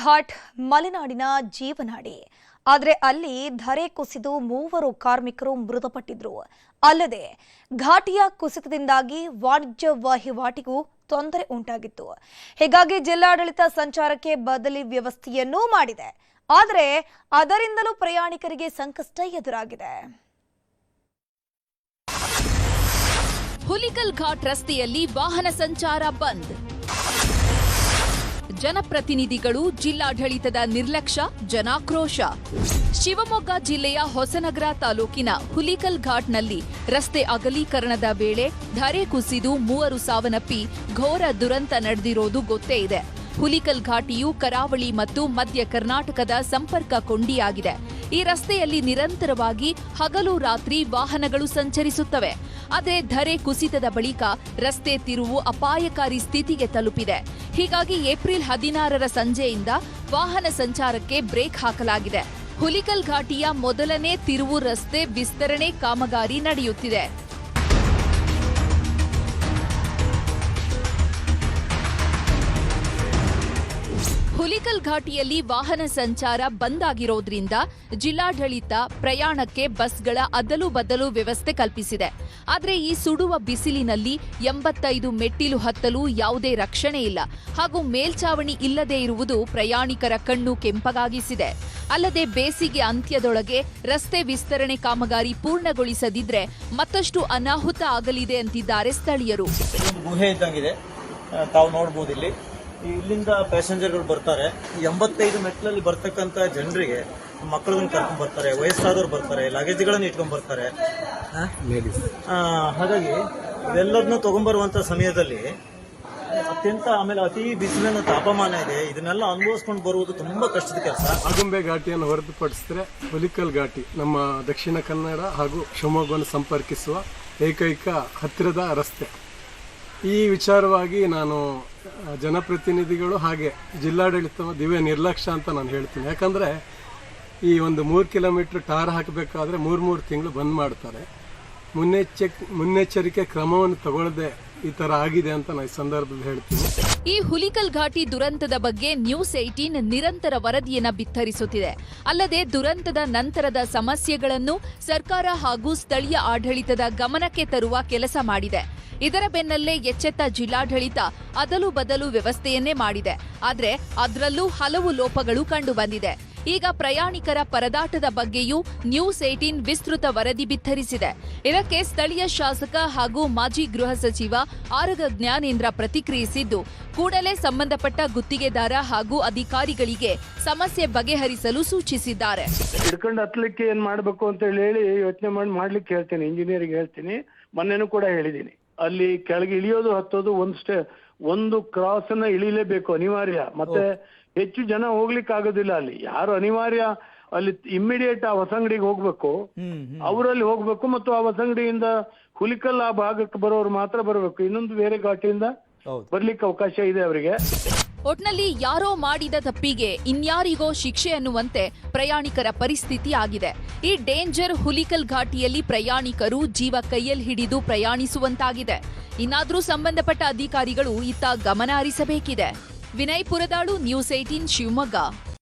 ಘಾಟ್ ಮಲೆನಾಡಿನ ಜೀವನಾಡಿ. ಆದರೆ ಅಲ್ಲಿ ಧರೆ ಕುಸಿದು 3 ಕಾರ್ಮಿಕರು ಮೃತಪಟ್ಟಿದ್ರು. ಅಲ್ಲದೆ ಘಾಟಿಯ ಕುಸಿತದಿಂದಾಗಿ ವಾಣಿಜ್ಯ ವಹಿವಾಟಿಗೂ ತೊಂದರೆ ಉಂಟಾಗಿತ್ತು. ಹೀಗಾಗಿ ಜಿಲ್ಲಾಡಳಿತ ಸಂಚಾರಕ್ಕೆ ಬದಲಿ ವ್ಯವಸ್ಥೆಯನ್ನೂ ಮಾಡಿದೆ. ಆದರೆ ಅದರಿಂದಲೂ ಪ್ರಯಾಣಿಕರಿಗೆ ಸಂಕಷ್ಟ ಎದುರಾಗಿದೆ. ಹುಲಿಕಲ್ ಘಾಟ್ ರಸ್ತೆಯಲ್ಲಿ ವಾಹನ ಸಂಚಾರ ಬಂದ್. ಜನಪ್ರತಿನಿಧಿಗಳು, ಜಿಲ್ಲಾಡಳಿತದ ನಿರ್ಲಕ್ಷ್ಯ, ಜನಾಕ್ರೋಶ. ಶಿವಮೊಗ್ಗ ಜಿಲ್ಲೆಯ ಹೊಸನಗರ ತಾಲೂಕಿನ ಹುಲಿಕಲ್ ಘಾಟ್ನಲ್ಲಿ ರಸ್ತೆ ಅಗಲೀಕರಣದ ವೇಳೆ ಧರೆ ಕುಸಿದು 3 ಸಾವನ್ನಪ್ಪಿ ಘೋರ ದುರಂತ ನಡೆದಿರೋದು ಗೊತ್ತೇ ಇದೆ. ಹುಲಿಕಲ್ ಘಾಟಿಯು ಕರಾವಳಿ ಮತ್ತು ಮಧ್ಯ ಕರ್ನಾಟಕದ ಸಂಪರ್ಕ ಕೊಂಡಿಯಾಗಿದೆ. ಈ ರಸ್ತೆಯಲ್ಲಿ ನಿರಂತರವಾಗಿ ಹಗಲು ರಾತ್ರಿ ವಾಹನಗಳು ಸಂಚರಿಸುತ್ತವೆ. ಆದರೆ ಧರೆ ಕುಸಿತದ ಬಳಿಕ ರಸ್ತೆ ತಿರುವು ಅಪಾಯಕಾರಿ ಸ್ಥಿತಿಗೆ ತಲುಪಿದೆ. ಹೀಗಾಗಿ ಏಪ್ರಿಲ್ 16ರ ಸಂಜೆಯಿಂದ ವಾಹನ ಸಂಚಾರಕ್ಕೆ ಬ್ರೇಕ್ ಹಾಕಲಾಗಿದೆ. ಹುಲಿಕಲ್ ಘಾಟಿಯ ಮೊದಲನೇ ತಿರುವು ರಸ್ತೆ ವಿಸ್ತರಣೆ ಕಾಮಗಾರಿ ನಡೆಯುತ್ತಿದೆ. ಹುಲಿಕಲ್ ಘಾಟಿಯಲ್ಲಿ ವಾಹನ ಸಂಚಾರ ಬಂದ್ ಆಗಿರೋದ್ರಿಂದ ಜಿಲ್ಲಾಡಳಿತ ಪ್ರಯಾಣಕ್ಕೆ ಬಸ್ಗಳ ಅದಲು ಬದಲು ವ್ಯವಸ್ಥೆ ಕಲ್ಪಿಸಿದೆ. ಆದರೆ ಈ ಸುಡುವ ಬಿಸಿಲಿನಲ್ಲಿ 85 ಮೆಟ್ಟಿಲು ಹತ್ತಲು ಯಾವುದೇ ರಕ್ಷಣೆ ಇಲ್ಲ ಹಾಗೂ ಮೇಲ್ಚಾವಣಿ ಇಲ್ಲದೇ ಇರುವುದು ಪ್ರಯಾಣಿಕರ ಕಣ್ಣು ಕೆಂಪಗಾಗಿಸಿದೆ. ಅಲ್ಲದೆ ಬೇಸಿಗೆ ಅಂತ್ಯದೊಳಗೆ ರಸ್ತೆ ವಿಸ್ತರಣೆ ಕಾಮಗಾರಿ ಪೂರ್ಣಗೊಳಿಸದಿದ್ರೆ ಮತ್ತಷ್ಟು ಅನಾಹುತ ಆಗಲಿದೆ ಅಂತಿದ್ದಾರೆ ಸ್ಥಳೀಯರು. ಗುಹೆ ಇದ್ದಂಗಿದೆ, ತಾವು ನೋಡಬಹುದು. ಇಲ್ಲಿಂದ ಪ್ಯಾಸೆಂಜರ್ಗಳು ಬರ್ತಾರೆ. 85 ಮೆಟ್ಲಲ್ಲಿ ಬರ್ತಕ್ಕಂಥ ಜನರಿಗೆ ಮಕ್ಕಳನ್ನ ಕರ್ಕೊಂಡ್ ಬರ್ತಾರೆ, ವಯಸ್ಸಾದವ್ರು ಬರ್ತಾರೆ, ಲಗೇಜ್ಗಳನ್ನ ಇಟ್ಕೊಂಡ್ ಬರ್ತಾರೆ. ಹಾಗಾಗಿ ಇವೆಲ್ಲದನ್ನು ತಗೊಂಡ್ಬರುವಂತ ಸಮಯದಲ್ಲಿ ಆಮೇಲೆ ಅತಿ ಬಿಸಿಲಿನ ತಾಪಮಾನ ಇದೆ. ಇದನ್ನೆಲ್ಲ ಅನುಭವಿಸ್ಕೊಂಡು ಬರುವುದು ತುಂಬಾ ಕಷ್ಟದ ಕೆಲಸ. ಆಗುಂಬೆ ಘಾಟಿಯನ್ನು ಹೊರತುಪಡಿಸಿದ್ರೆ ಹುಲಿಕಲ್ ಘಾಟಿ ನಮ್ಮ ದಕ್ಷಿಣ ಕನ್ನಡ ಹಾಗೂ ಶಿವಮೊಗ್ಗವನ್ನು ಸಂಪರ್ಕಿಸುವ ಏಕೈಕ ಹತ್ತಿರದ ರಸ್ತೆ. ಈ ವಿಚಾರವಾಗಿ ನಾನು ಜನಪ್ರತಿನಿಧಿಗಳು ಹಾಗೆ ಜಿಲ್ಲಾಡಳಿತ ದಿವ್ಯ ನಿರ್ಲಕ್ಷ್ಯ ಅಂತ ನಾನು ಹೇಳ್ತೀನಿ. ಯಾಕಂದರೆ ಈ ಒಂದು 3 ಕಿಲೋಮೀಟರ್ ಟಾರ್ ಹಾಕಬೇಕಾದ್ರೆ 3 ತಿಂಗಳು ಬಂದ್ ಮಾಡ್ತಾರೆ. ಮುನ್ನೆಚ್ಚರಿಕೆ ಕ್ರಮವನ್ನು ತಗೊಳ್ಳದೆ ಈ ತರ ಆಗಿದೆ ಅಂತ ನಾನು ಈ ಸಂದರ್ಭದಲ್ಲಿ ಹೇಳ್ತೀನಿ. ಈ ಹುಲಿಕಲ್ ಘಾಟಿ ದುರಂತದ ಬಗ್ಗೆ ನ್ಯೂಸ್ 18 ನಿರಂತರ ವರದಿಯನ್ನ ಬಿತ್ತರಿಸುತ್ತಿದೆ. ಅಲ್ಲದೆ ದುರಂತದ ನಂತರದ ಸಮಸ್ಯೆಗಳನ್ನು ಸರ್ಕಾರ ಹಾಗೂ ಸ್ಥಳೀಯ ಆಡಳಿತದ ಗಮನಕ್ಕೆ ತರುವ ಕೆಲಸ ಮಾಡಿದೆ. ಇದರ ಬೆನ್ನಲ್ಲೇ ಎಚ್ಚೆತ್ತ ಜಿಲ್ಲಾಡಳಿತ ಅದಲು ಬದಲು ವ್ಯವಸ್ಥೆಯನ್ನೇ ಮಾಡಿದೆ. ಆದರೆ ಅದರಲ್ಲೂ ಹಲವು ಲೋಪಗಳು ಕಂಡುಬಂದಿದೆ. ಈಗ ಪ್ರಯಾಣಿಕರ ಪರದಾಟದ ಬಗ್ಗೆಯೂ ನ್ಯೂಸ್ 18 ವಿಸ್ತೃತ ವರದಿ ಬಿತ್ತರಿಸಿದೆ. ಇದಕ್ಕೆ ಸ್ಥಳೀಯ ಶಾಸಕ ಹಾಗೂ ಮಾಜಿ ಗೃಹ ಸಚಿವ ಆರಗ ಜ್ಞಾನೇಂದ್ರ ಪ್ರತಿಕ್ರಿಯಿಸಿದ್ದು, ಕೂಡಲೇ ಸಂಬಂಧಪಟ್ಟ ಗುತ್ತಿಗೆದಾರ ಹಾಗೂ ಅಧಿಕಾರಿಗಳಿಗೆ ಸಮಸ್ಯೆ ಬಗೆಹರಿಸಲು ಸೂಚಿಸಿದ್ದಾರೆ. ಹಿಡ್ಕೊಂಡು ಹತ್ತಲಿಕ್ಕೆ ಏನ್ ಮಾಡ್ಬೇಕು ಅಂತ ಹೇಳಿ ಯೋಚನೆ ಮಾಡ್ಲಿಕ್ಕೆ ಹೇಳ್ತೀನಿ, ಇಂಜಿನಿಯರ್ಗೆ ಹೇಳ್ತೀನಿ. ಮೊನ್ನೆನೂ ಕೂಡ ಹೇಳಿದ್ದೀನಿ, ಅಲ್ಲಿ ಕೆಳಗೆ ಇಳಿಯೋದು ಹತ್ತೋದು ಒಂದು ಕ್ರಾಸ್ ಅನ್ನ ಇಳಿಲೇಬೇಕು, ಅನಿವಾರ್ಯ. ಮತ್ತೆ ಹೆಚ್ಚು ಜನ ಹೋಗ್ಲಿಕ್ಕೆ ಆಗೋದಿಲ್ಲ. ಅಲ್ಲಿ ಯಾರು ಅನಿವಾರ್ಯ ಅಲ್ಲಿ ಇಮ್ಮಿಡಿಯೇಟ್ ಆ ಹೊಸಂಗಡಿಗೆ ಹೋಗ್ಬೇಕು, ಅವರಲ್ಲಿ ಹೋಗ್ಬೇಕು. ಮತ್ತು ಆ ಹೊಸಂಗಡಿಯಿಂದ ಹುಲಿಕಲ್ ಆ ಭಾಗಕ್ಕೆ ಬರೋರು ಮಾತ್ರ ಬರಬೇಕು. ಇನ್ನೊಂದು ಬೇರೆ ಘಾಟಿಯಿಂದ ಬರ್ಲಿಕ್ಕೆ ಅವಕಾಶ ಇದೆ ಅವರಿಗೆ. ಒಟ್ನಲ್ಲಿ ಯಾರೋ ಮಾಡಿದ ತಪ್ಪಿಗೆ ಇನ್ಯಾರಿಗೋ ಶಿಕ್ಷೆ ಅನ್ನುವಂತೆ ಪ್ರಯಾಣಿಕರ ಪರಿಸ್ಥಿತಿ ಆಗಿದೆ. ಈ ಡೇಂಜರ್ ಹುಲಿಕಲ್ ಘಾಟಿಯಲ್ಲಿ ಪ್ರಯಾಣಿಕರು ಜೀವ ಕೈಯಲ್ಲಿ ಹಿಡಿದು ಪ್ರಯಾಣಿಸುವಂತಾಗಿದೆ. ಇನ್ನಾದ್ರೂ ಸಂಬಂಧಪಟ್ಟ ಅಧಿಕಾರಿಗಳು ಇತ್ತ ಗಮನ ಹರಿಸಬೇಕಿದೆ. ವಿನಯ್ ಪುರದಾಳು, ನ್ಯೂಸ್ 18 ಶಿವಮೊಗ್ಗ.